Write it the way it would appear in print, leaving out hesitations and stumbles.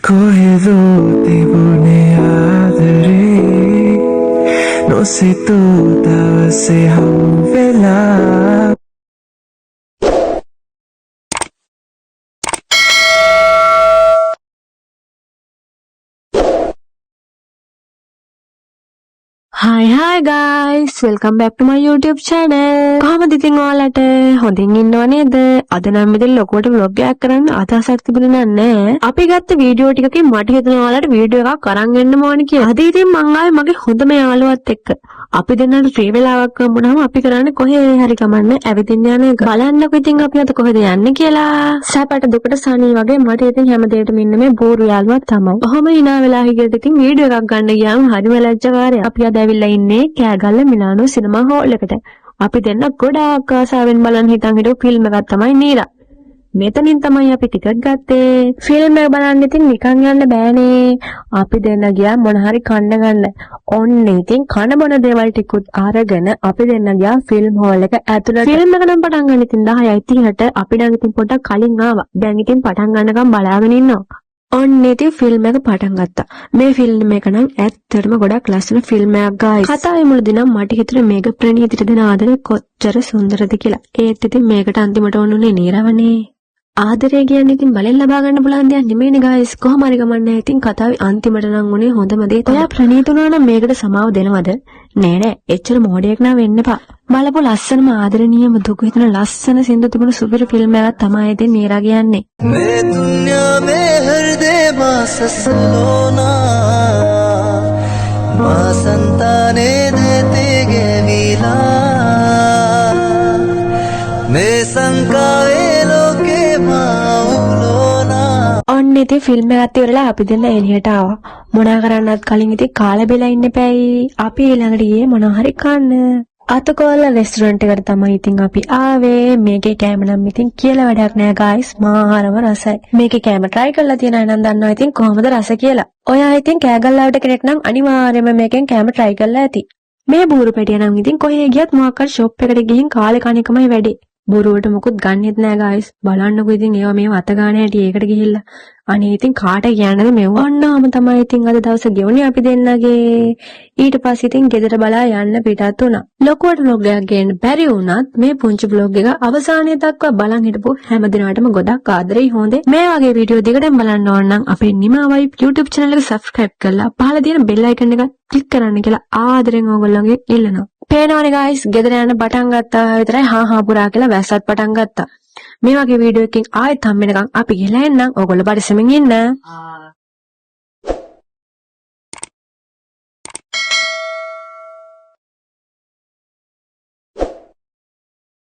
කොහෙදෝ තිබුණේ ආදරේ නොසිතූ දවසේ හමු වෙලා Hi guys, welcome back to my YouTube channel. කොහමද ඉතින් ඔයාලට හොඳින් ඉන්නව නේද? අද නම් ඉතින් ලොකුවට vlog එකක් කරන්න අදහසක් තිබුණේ නැහැ. අපි ගත්ත වීඩියෝ ටිකකින් මට හිතුණා ඔයාලට වීඩියෝ එකක් අරන් එන්න ඕනේ කියලා. අද ඉතින් මං ආවේ මගේ හොඳම යාළුවත් එක්ක. අපි දෙන්නට ෆ්‍රී වෙලාවක් හම්බුනහම අපි කරන්නේ කොහේ හරි කමන්නේ ඇවිදින්න යන එක. බලන්නකො ඉතින් අපි අද කොහෙද යන්නේ කියලා. සැපට දුකට සනී වගේ මට ඉතින් හැමදේටම ඉන්න මේ බෝරු යාළුවා තමයි. කොහොම hina වෙලා හිටියට ඉතින් වීඩියෝ එකක් ගන්න ගියාම හරිම ලැජ්ජාකාරයි. අපි අද ඇවිල්ලා ඉන්නේ කෑගල්ල මිලානෝ සිනමා හෝල් එකට. අපි දෙන්න ගොඩාක් ආසාවෙන් බලන් හිටන් හිටපු ෆිල්ම් එකක් තමයි නීලා. මෙතනින් තමයි අපි ටිකට් ගත්තේ. ෆිල්ම් එක බලන්න ඉතින් නිකන් යන්න බෑනේ. අපි දෙන්න ගියා මොන හරි කන්න ගන්න. ඔන්න ඉතින් කන බොන දේවල් ටිකුත් අරගෙන අපි දෙන්න ගියා ෆිල්ම් හෝල් එක ඇතුළට. ෆිල්ම් එක නම් පටන් ගන්න ඉතින් 10:30ට අපි නම් ඉතින් පොඩ්ඩක් කලින් ආවා. දැන් ඉතින් පටන් ගන්නකම් බලාගෙන ඉන්නවා. ඔන්න ඉතින් ෆිල්ම් එක පටන් ගත්තා. මේ ෆිල්ම් එක නම් ඇත්තටම ගොඩක් ලස්සන ෆිල්ම් එකක් ගායිස්. කතාවේ මුලදී නම් මට හිතුනේ මේක ප්‍රණීතිට දෙන ආදරේ කොච්චර සුන්දරද කියලා. ඒත් ඉතින් මේකට අන්තිමට ඕනුනේ නීරවනේ. ආදරය කියන්නේ ඉතින් බලෙන් ලබා ගන්න පුළුවන් දෙයක් නෙමෙයිනේ ගායිස්. කොහොම හරි ගමන්නේ ඉතින් කතාවේ අන්තිමට නම් උනේ හොඳම දේ තමයි. ඔයා ප්‍රණීත උනා නම් මේකට සමාව දෙනවද? නෑ. එච්චර මොඩියක් නම් වෙන්න එපා. බලපු ලස්සනම ආදරණීයම දුක හිතන ලස්සන සින්දු තිබුණු සුපිරි ෆිල්ම් එකක් තමයි ඉතින් නීරා කියන්නේ. මේ දුන්යා මේ හෘදේ මාසසලෝනා මාසන්තානේ දෙතේ ගෙවිලා මේ සංකාවේ ලෝකේ මාවුලෝනා. ඔන්න ඉතින් ෆිල්ම් එකත් ඉවරලා අපි දෙන්න එළියට ආවා. මොනා කරන්නත් කලින් ඉතින් කාලා බෙලා ඉන්න එපායි. අපි ඊළඟට ගියේ මොනවා හරි කන්න. අතකොල්ල රෙස්ටුරන්ට් එකට තමයි ඉතින් අපි ආවේ. මේකේ කෑම නම් ඉතින් කියලා වැඩක් නෑ ගායිස්. මාහරම රසයි. මේකේ කෑම try කරලා තියෙන අය නම් දන්නවා ඉතින් කොහොමද රස කියලා. ඔයා ඉතින් කෑගල්ලාවට කෙනෙක් නම් අනිවාර්යයෙන්ම මේකෙන් කෑම try කරලා ඇති. මේ බూరు පෙටිය නම් ඉතින් කොහේ ගියත් මොකක් හරි ෂොප් එකට ගිහින් කාලේ කණ එකමයි වැඩේ. බూరుවට මොකුත් ගන්නෙත් නෑ ගායිස්. බලන්නකෝ ඉතින් ඒවා මේව අත ගන්න හැටි ඒකට ගිහිල්ලා. අනේ ඉතින් කාට කියන්නද මෙව? ඔන්නාම තමයි ඉතින් අද දවසේ ගෙවුනේ අපි දෙන්නගේ. ඊට පස්සේ ඉතින් ගෙදර බලා යන්න පිටත් වුණා. ලොකුවට vlog එකක් ගේන්න බැරි වුණත් මේ පුංචි vlog එක අවසානයේ දක්වා බලන් හිටපු හැම දිනකටම ගොඩක් ආදරෙයි හොඳේ. මේ වගේ වීඩියෝ දෙකටම බලන්න ඕන නම් අපේ නිමාවයි YouTube channel එක subscribe කරලා පහළ තියෙන bell icon එක click කරන්න කියලා ආදරෙන් ඕගොල්ලෝගේ ඉල්ලනවා. පේනවනේ guys ගෙදර යන පටන් ගත්තා විතරයි හා පුරා කියලා වැස්සත් පටන් ගත්තා. මේ වගේ වීඩියෝ එකකින් ආයෙත් හම්බ වෙනකන් අපි ගිහලා එන්නම්. ඕගොල්ලෝ පරිස්සමින් ඉන්න.